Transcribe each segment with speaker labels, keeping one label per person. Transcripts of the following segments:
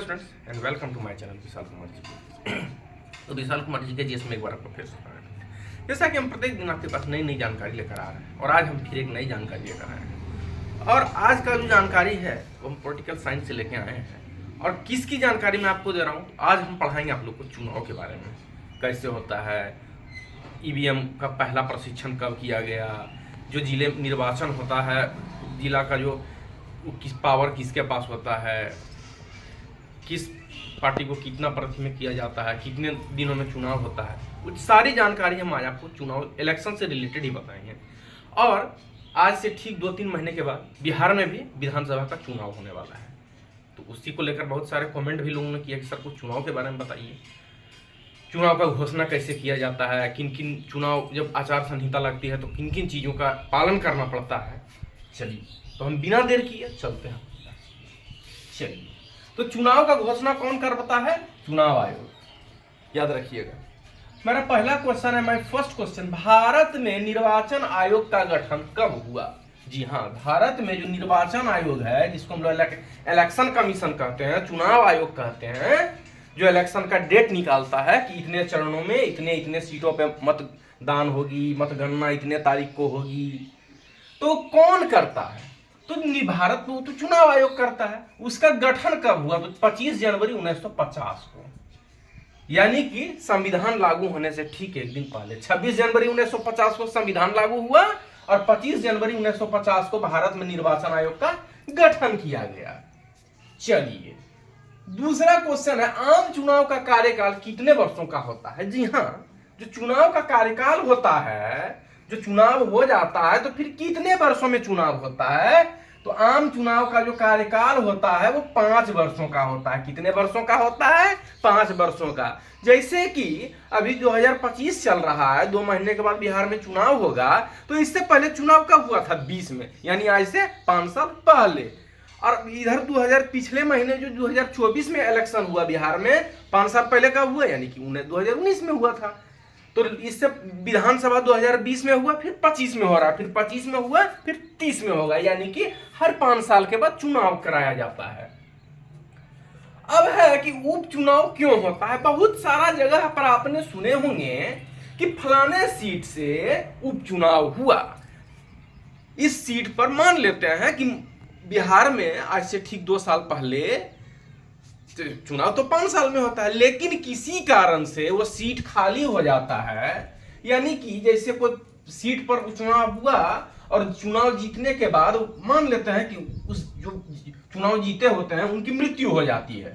Speaker 1: Friends and welcome to my channel Vishal Kumar ji. तो विशाल कुमार जी के GS में एक बार आपका फिर स्वागत है। जैसा कि हम प्रत्येक दिन आपके पास नई नई जानकारी लेकर आ रहे हैं और आज हम फिर एक नई जानकारी लेकर आए हैं। और आज का जो जानकारी है वो हम पॉलिटिकल साइंस से लेके आए हैं। और किसकी जानकारी मैं आपको दे रहा हूँ, आज हम पढ़ाएंगे आप लोग को चुनाव के बारे में, कैसे होता है, ईवीएम का पहला प्रशिक्षण कब किया गया, जो जिले निर्वाचन होता है जिला का जो किस पावर किसके पास होता है, किस पार्टी को कितना प्रति में किया जाता है, कितने दिनों में चुनाव होता है, कुछ सारी जानकारी हम आज आपको चुनाव इलेक्शन से रिलेटेड ही बताएंगे। और आज से ठीक 2-3 महीने के बाद बिहार में भी विधानसभा का चुनाव होने वाला है। तो उसी को लेकर बहुत सारे कमेंट भी लोगों ने किया कि सर कुछ चुनाव के बारे में बताइए, चुनाव का घोषणा कैसे किया जाता है, किन किन चुनाव जब आचार संहिता लगती है तो किन किन चीज़ों का पालन करना पड़ता है। चलिए तो हम बिना देर किए चलते हैं। चलिए तो चुनाव का घोषणा कौन करता है? चुनाव आयोग। याद रखिएगा, मेरा पहला क्वेश्चन है, माय फर्स्ट क्वेश्चन, भारत में निर्वाचन आयोग का गठन कब हुआ? जी हाँ, भारत में जो निर्वाचन आयोग है, जिसको हम लोग इलेक्शन कमीशन कहते हैं, चुनाव आयोग कहते हैं, जो इलेक्शन का डेट निकालता है कि इतने चरणों में इतने इतने सीटों पे मतदान होगी, मतगणना इतने तारीख को होगी, तो कौन करता है? तो भारत में तो चुनाव आयोग करता है। उसका गठन कब हुआ? तो 25 जनवरी 1950 को, यानी कि संविधान लागू होने से ठीक एक दिन पहले 26 जनवरी 1950 को संविधान लागू हुआ और 25 जनवरी 1950 को भारत में निर्वाचन आयोग का गठन किया गया। चलिए दूसरा क्वेश्चन है, आम चुनाव का कार्यकाल कितने वर्षों का होता है? जी हाँ, जो चुनाव का कार्यकाल होता है, जो चुनाव हो जाता है तो फिर कितने वर्षों में चुनाव होता है? तो आम चुनाव का जो कार्यकाल होता है वो 5 वर्षों का होता है। कितने वर्षों का होता है? 5 वर्षों का। जैसे कि अभी 2025 चल रहा है, 2 महीने के बाद बिहार में चुनाव होगा, तो इससे पहले चुनाव कब हुआ था? 20 में, यानी आज से 5 साल पहले। और इधर 2000 पिछले महीने जो 2024 में इलेक्शन हुआ बिहार में, 5 साल पहले कब हुआ? यानी कि 2019 में हुआ था। तो इससे विधानसभा 2020 में हुआ, फिर 25 में हो रहा, फिर 25 में हुआ, फिर 30 में होगा, यानी कि हर 5 साल के बाद चुनाव कराया जाता है। अब है कि उपचुनाव क्यों होता है? बहुत सारा जगह पर आपने सुने होंगे कि फलाने सीट से उपचुनाव हुआ। इस सीट पर मान लेते हैं कि बिहार में आज से ठीक 2 साल पहले चुनाव तो 5 साल में होता है, लेकिन किसी कारण से वो सीट खाली हो जाता है। यानी कि जैसे कोई सीट पर चुनाव हुआ और चुनाव जीतने के बाद मान लेते हैं कि उस जो चुनाव जीते होते हैं उनकी मृत्यु हो जाती है,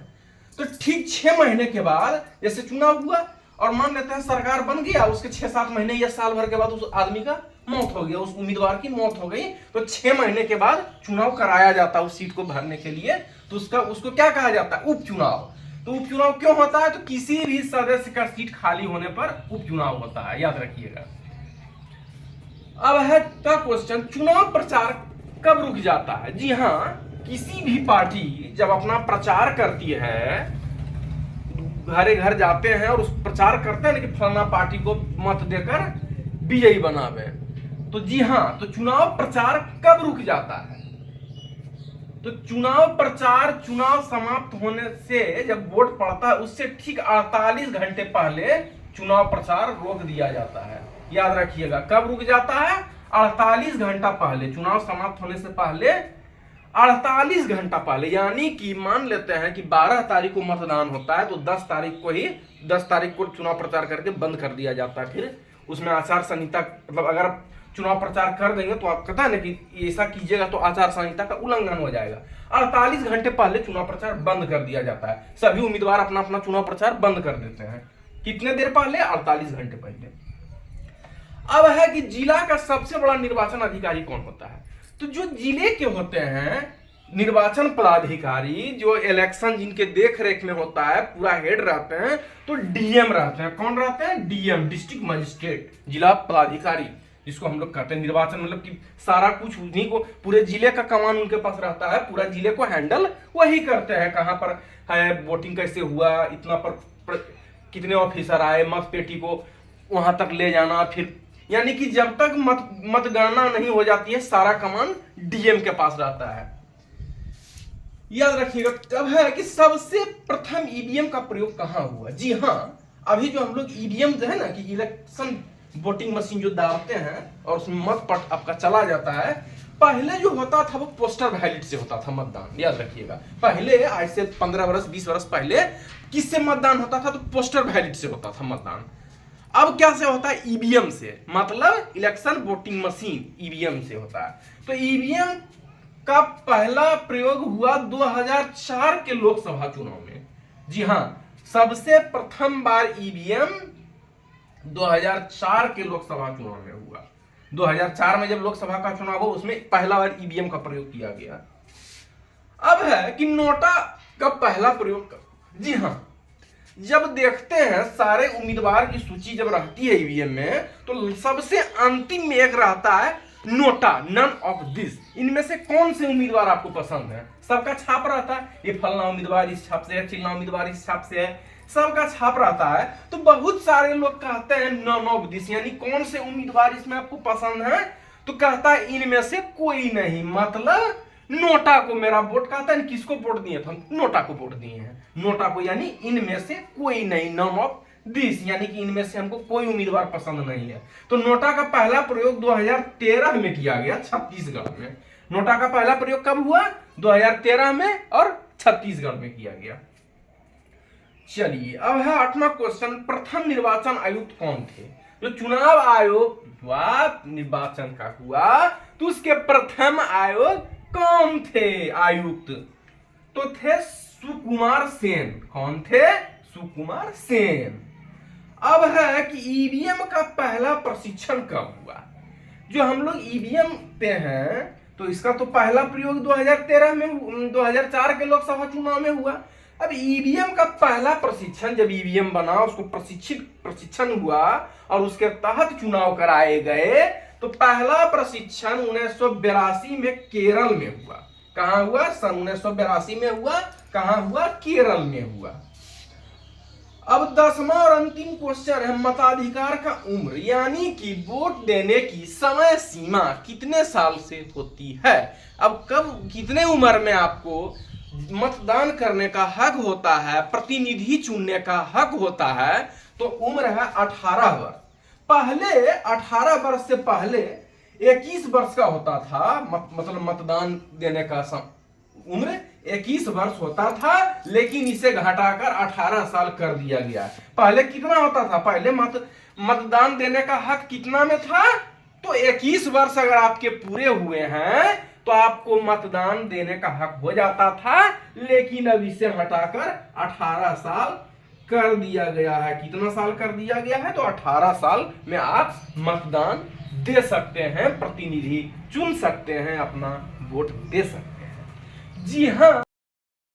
Speaker 1: तो ठीक 6 महीने के बाद जैसे चुनाव हुआ और मान लेते हैं सरकार बन गया, उसके 6-7 महीने या साल भर के बाद उस आदमी का मौत हो गया, उस उम्मीदवार की मौत हो गई, तो 6 महीने के बाद चुनाव कराया जाता है उस सीट को भरने के लिए। तो उसको क्या कहा जाता है? उपचुनाव। तो उपचुनाव क्यों होता है? तो किसी भी सदस्य का सीट खाली होने पर उपचुनाव होता है, याद रखिएगा। अब है का क्वेश्चन, चुनाव प्रचार कब रुक जाता है? जी हाँ, किसी भी पार्टी जब अपना प्रचार करती है, घरे घर जाते हैं और उस प्रचार करते हैं कि फलाना पार्टी को मत देकर विजयी बनावे, तो जी हाँ, तो चुनाव प्रचार कब रुक जाता है? तो चुनाव प्रचार चुनाव समाप्त होने से जब वोट पड़ता है उससे ठीक 48 घंटे पहले चुनाव प्रचार रोक दिया जाता है। याद रखिएगा, कब रुक जाता है? 48 घंटा पहले, चुनाव समाप्त होने से पहले 48 घंटा पहले। यानी कि मान लेते हैं कि 12 तारीख को मतदान होता है, तो 10 तारीख को चुनाव प्रचार करके बंद कर दिया जाता है। फिर उसमें आचार संहिता, मतलब अगर चुनाव प्रचार कर देंगे तो आप कहता है ना कि ऐसा कीजिएगा तो आचार संहिता का उल्लंघन हो जाएगा। 48 घंटे पहले चुनाव प्रचार बंद कर दिया जाता है। सभी उम्मीदवार अपना अपना चुनाव प्रचार बंद कर देते हैं। कितने देर पहले? 48 घंटे पहले। अब है कि जिला का सबसे बड़ा निर्वाचन अधिकारी कौन होता है? तो जो जिले के होते हैं निर्वाचन पदाधिकारी, जो इलेक्शन जिनके देख रेख में होता है, पूरा हेड रहते हैं, तो डीएम रहते हैं। कौन रहते हैं? डीएम, डिस्ट्रिक्ट मजिस्ट्रेट, जिला पदाधिकारी, जिसको हम लोग कहते हैं। निर्वाचन मतलब कि सारा कुछ उन्हीं को, पूरे जिले का कमान उनके पास रहता है, पूरा जिले को हैंडल वही करते हैं। कहाँ पर है वोटिंग, कैसे हुआ, इतना पर कितने ऑफिसर आए, मत पेटी को वहां तक ले जाना, फिर यानी कि जब तक मतगणना नहीं हो जाती है सारा कमान डीएम के पास रहता है। याद रखिएगा। तब है कि सबसे प्रथम ईवीएम का प्रयोग कहाँ हुआ। जी हाँ, अभी जो हम लोग ईवीएम जो है ना कि इलेक्शन वोटिंग मशीन जो दाबते हैं और उसमें मत पट आपका चला जाता है, पहले जो होता था वो पोस्टल बैलेट से होता था मतदान। याद रखिएगा, पहले आज से 15 वर्ष 20 वर्ष पहले किससे मतदान होता था, तो पोस्टल बैलेट से होता था मतदान। अब क्या से होता है, ईवीएम से, मतलब इलेक्शन वोटिंग मशीन ईवीएम से होता है। तो ईवीएम का पहला प्रयोग हुआ 2004 के लोकसभा चुनाव में। जी हाँ, सबसे प्रथम बार ईवीएम 2004 के लोकसभा चुनाव में हुआ। 2004 में जब लोकसभा का चुनाव हो उसमें पहला बार ईवीएम का प्रयोग किया गया। अब है कि नोटा का पहला प्रयोग। जी हाँ, जब देखते हैं सारे उम्मीदवार की सूची जब रहती है ईवीएम में, तो सबसे अंतिम में एक रहता है नोटा, नन ऑफ दिस। इनमें से कौन से उम्मीदवार आपको पसंद है, सबका छाप रहता है, ये फलना उम्मीदवार इस छाप से है, चिल्ला उम्मीदवार इस छाप से है, सबका छाप रहता है। तो बहुत सारे लोग कहते हैं नन ऑफ दिस, यानी कौन से उम्मीदवार इसमें आपको पसंद है, तो कहता है इनमें से कोई नहीं, मतलब नोटा को मेरा वोट। कहता है किसको वोट दिए थे, नोटा को वोट दिए हैं, नोटा को, यानी इनमें से कोई नहीं, नन ऑफ दिस, यानी कि इनमें से हमको कोई उम्मीदवार पसंद नहीं है। तो नोटा का पहला प्रयोग 2013 में किया गया छत्तीसगढ़ में। नोटा का पहला प्रयोग कब हुआ, 2013 में, और छत्तीसगढ़ में किया गया। चलिए अब है 8वां क्वेश्चन, प्रथम निर्वाचन आयुक्त कौन थे। जो चुनाव आयोग हुआ निर्वाचन का हुआ, तो उसके प्रथम आयोग कौन थे आयुक्त, तो थे सुकुमार सेन। कौन थे, सुकुमार सेन। अब है कि ईवीएम का पहला प्रशिक्षण कब हुआ। जो हम लोग ईवीएम पे हैं, तो इसका तो पहला प्रयोग 2013 में, 2004 के लोकसभा चुनाव में हुआ। अब ईवीएम का पहला प्रशिक्षण, जब ईवीएम बना उसको प्रशिक्षण हुआ और उसके तहत चुनाव कराए गए, तो पहला प्रशिक्षण 1982 में केरल में हुआ। कहां हुआ, सन 1982 में हुआ। कहां हुआ, केरल में हुआ। अब 10वां और अंतिम क्वेश्चन है, मताधिकार का उम्र, यानी कि वोट देने की समय सीमा कितने साल से होती है। अब कब, कितने उम्र में आपको मतदान करने का हक होता है, प्रतिनिधि चुनने का हक होता है, तो उम्र है 18 वर्ष। पहले 18 वर्ष से पहले 21 वर्ष का होता था, मतलब मतदान देने का उम्र 21 वर्ष होता था, लेकिन इसे घटाकर 18 साल कर दिया गया। पहले कितना होता था, पहले मतदान देने का हक कितना में था, तो 21 वर्ष अगर आपके पूरे हुए हैं तो आपको मतदान देने का हक हो जाता था, लेकिन अब इसे हटाकर 18 साल कर दिया गया है। कितना साल कर दिया गया है, तो 18 साल में आप मतदान दे सकते हैं, प्रतिनिधि चुन सकते हैं, अपना वोट दे सकते हैं। जी हाँ,